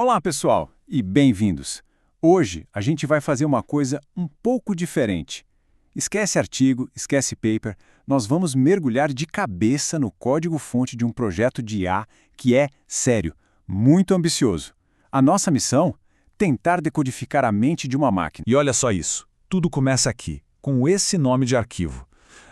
Olá, pessoal, e bem-vindos. Hoje a gente vai fazer uma coisa um pouco diferente. Esquece artigo, esquece paper, nós vamos mergulhar de cabeça no código-fonte de um projeto de IA que é, sério, muito ambicioso. A nossa missão? Tentar decodificar a mente de uma máquina. E olha só isso, tudo começa aqui, com esse nome de arquivo.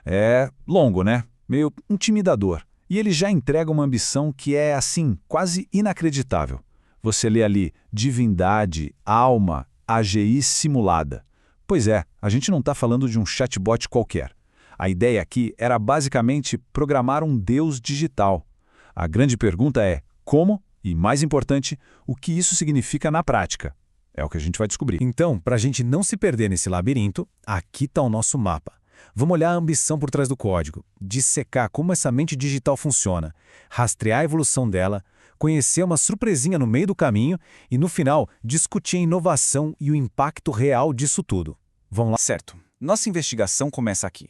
É longo, né? Meio intimidador. E ele já entrega uma ambição que é, assim, quase inacreditável. Você lê ali, divindade, alma, AGI simulada. Pois é, a gente não está falando de um chatbot qualquer. A ideia aqui era basicamente programar um deus digital. A grande pergunta é como, e mais importante, o que isso significa na prática. É o que a gente vai descobrir. Então, para a gente não se perder nesse labirinto, aqui está o nosso mapa. Vamos olhar a ambição por trás do código, dissecar como essa mente digital funciona, rastrear a evolução dela, conhecer uma surpresinha no meio do caminho e, no final, discutir a inovação e o impacto real disso tudo. Vamos lá? Certo. Nossa investigação começa aqui.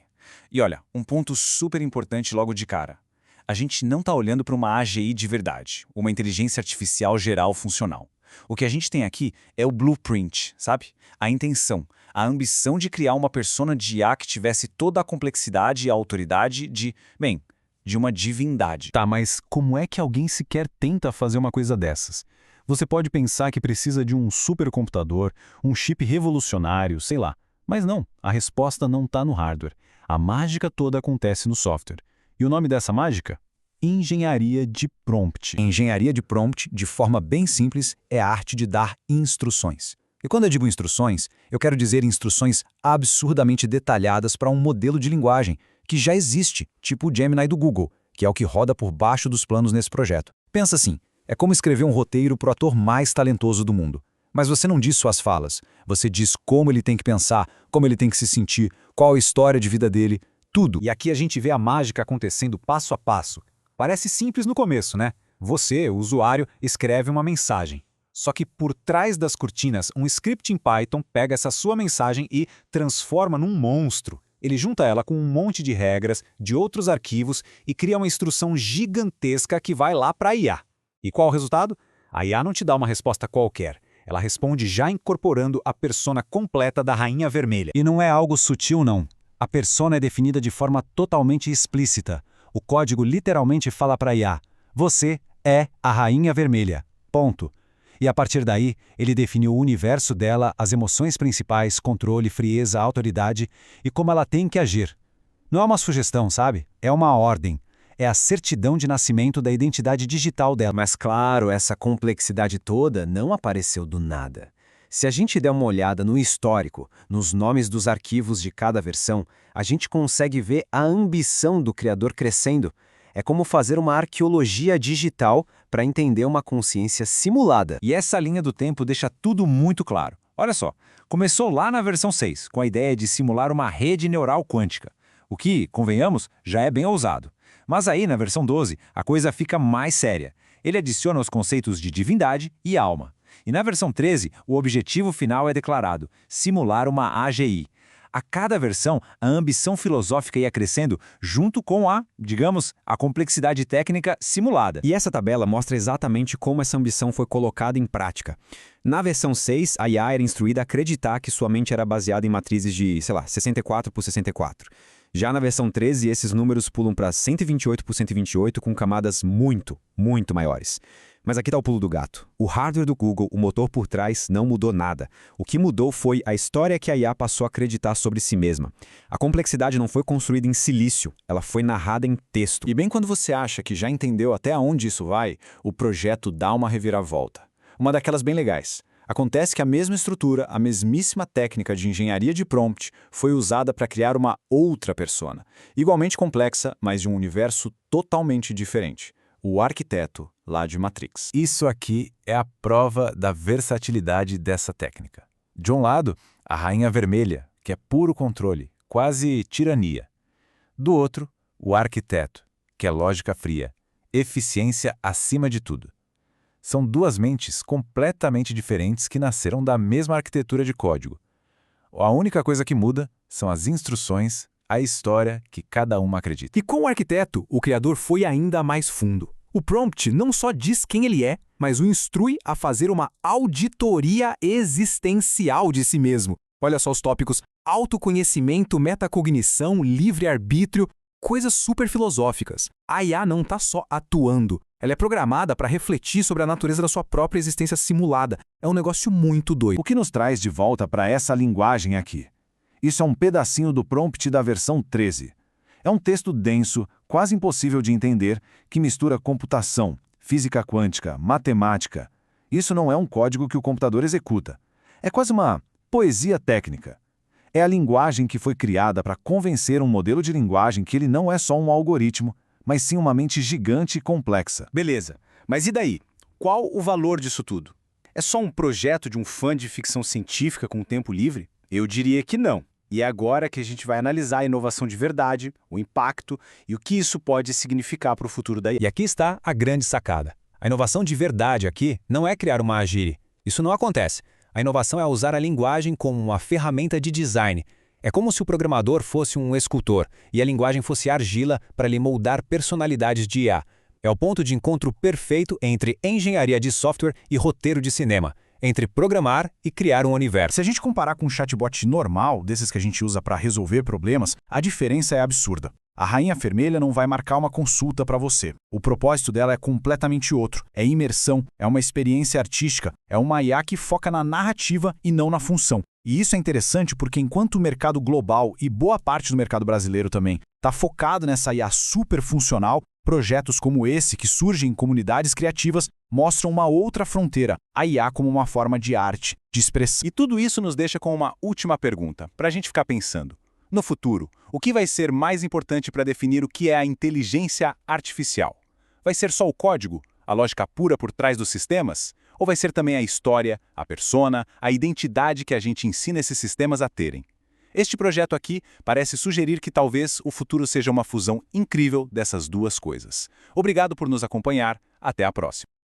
E olha, um ponto super importante logo de cara. A gente não está olhando para uma AGI de verdade, uma inteligência artificial geral funcional. O que a gente tem aqui é o blueprint, sabe? A intenção, a ambição de criar uma persona de IA que tivesse toda a complexidade e a autoridade de uma divindade. Tá, mas como é que alguém sequer tenta fazer uma coisa dessas? Você pode pensar que precisa de um supercomputador, um chip revolucionário, sei lá. Mas não, a resposta não está no hardware. A mágica toda acontece no software. E o nome dessa mágica? Engenharia de prompt. Engenharia de prompt, de forma bem simples, é a arte de dar instruções. E quando eu digo instruções, eu quero dizer instruções absurdamente detalhadas para um modelo de linguagem que já existe, tipo o Gemini do Google, que é o que roda por baixo dos planos nesse projeto. Pensa assim, é como escrever um roteiro para o ator mais talentoso do mundo. Mas você não diz suas falas, você diz como ele tem que pensar, como ele tem que se sentir, qual a história de vida dele, tudo. E aqui a gente vê a mágica acontecendo passo a passo. Parece simples no começo, né? Você, o usuário, escreve uma mensagem. Só que por trás das cortinas, um script em Python pega essa sua mensagem e transforma num monstro. Ele junta ela com um monte de regras, de outros arquivos e cria uma instrução gigantesca que vai lá para a IA. E qual o resultado? A IA não te dá uma resposta qualquer. Ela responde já incorporando a persona completa da Rainha Vermelha. E não é algo sutil, não. A persona é definida de forma totalmente explícita. O código literalmente fala para a IA, você é a Rainha Vermelha. Ponto. E a partir daí, ele definiu o universo dela, as emoções principais, controle, frieza, autoridade e como ela tem que agir. Não é uma sugestão, sabe? É uma ordem. É a certidão de nascimento da identidade digital dela. Mas claro, essa complexidade toda não apareceu do nada. Se a gente der uma olhada no histórico, nos nomes dos arquivos de cada versão, a gente consegue ver a ambição do criador crescendo. É como fazer uma arqueologia digital para entender uma consciência simulada. E essa linha do tempo deixa tudo muito claro. Olha só, começou lá na versão 6, com a ideia de simular uma rede neural quântica. O que, convenhamos, já é bem ousado. Mas aí, na versão 12, a coisa fica mais séria. Ele adiciona os conceitos de divindade e alma. E na versão 13, o objetivo final é declarado: simular uma AGI. A cada versão, a ambição filosófica ia crescendo junto com a complexidade técnica simulada. E essa tabela mostra exatamente como essa ambição foi colocada em prática. Na versão 6, a IA era instruída a acreditar que sua mente era baseada em matrizes de, 64 por 64. Já na versão 13, esses números pulam para 128 por 128 com camadas muito maiores. Mas aqui está o pulo do gato. O hardware do Google, o motor por trás, não mudou nada. O que mudou foi a história que a IA passou a acreditar sobre si mesma. A complexidade não foi construída em silício, ela foi narrada em texto. E bem quando você acha que já entendeu até onde isso vai, o projeto dá uma reviravolta. Uma daquelas bem legais. Acontece que a mesma estrutura, a mesmíssima técnica de engenharia de prompt foi usada para criar uma outra persona, igualmente complexa, mas de um universo totalmente diferente. O arquiteto lá de Matrix. Isso aqui é a prova da versatilidade dessa técnica. De um lado, a Rainha Vermelha, que é puro controle, quase tirania. Do outro, o arquiteto, que é lógica fria, eficiência acima de tudo. São duas mentes completamente diferentes que nasceram da mesma arquitetura de código. A única coisa que muda são as instruções, a história que cada uma acredita. E com o arquiteto, o criador foi ainda mais fundo. O prompt não só diz quem ele é, mas o instrui a fazer uma auditoria existencial de si mesmo. Olha só os tópicos: autoconhecimento, metacognição, livre-arbítrio, coisas super filosóficas. A IA não está só atuando, ela é programada para refletir sobre a natureza da sua própria existência simulada. É um negócio muito doido. O que nos traz de volta para essa linguagem aqui? Isso é um pedacinho do prompt da versão 13. É um texto denso, quase impossível de entender, que mistura computação, física quântica, matemática. Isso não é um código que o computador executa. É quase uma poesia técnica. É a linguagem que foi criada para convencer um modelo de linguagem que ele não é só um algoritmo, mas sim uma mente gigante e complexa. Beleza, mas e daí? Qual o valor disso tudo? É só um projeto de um fã de ficção científica com tempo livre? Eu diria que não. E é agora que a gente vai analisar a inovação de verdade, o impacto e o que isso pode significar para o futuro da IA. E aqui está a grande sacada. A inovação de verdade aqui não é criar uma Agile. Isso não acontece. A inovação é usar a linguagem como uma ferramenta de design. É como se o programador fosse um escultor e a linguagem fosse argila para lhe moldar personalidades de IA. É o ponto de encontro perfeito entre engenharia de software e roteiro de cinema, entre programar e criar um universo. Se a gente comparar com um chatbot normal, desses que a gente usa para resolver problemas, a diferença é absurda. A Rainha Vermelha não vai marcar uma consulta para você. O propósito dela é completamente outro. É imersão, é uma experiência artística, é uma IA que foca na narrativa e não na função. E isso é interessante porque enquanto o mercado global e boa parte do mercado brasileiro também está focado nessa IA super funcional, projetos como esse, que surgem em comunidades criativas, mostram uma outra fronteira, a IA como uma forma de arte, de expressão. E tudo isso nos deixa com uma última pergunta, para a gente ficar pensando. No futuro, o que vai ser mais importante para definir o que é a inteligência artificial? Vai ser só o código, a lógica pura por trás dos sistemas? Ou vai ser também a história, a persona, a identidade que a gente ensina esses sistemas a terem? Este projeto aqui parece sugerir que talvez o futuro seja uma fusão incrível dessas duas coisas. Obrigado por nos acompanhar. Até a próxima.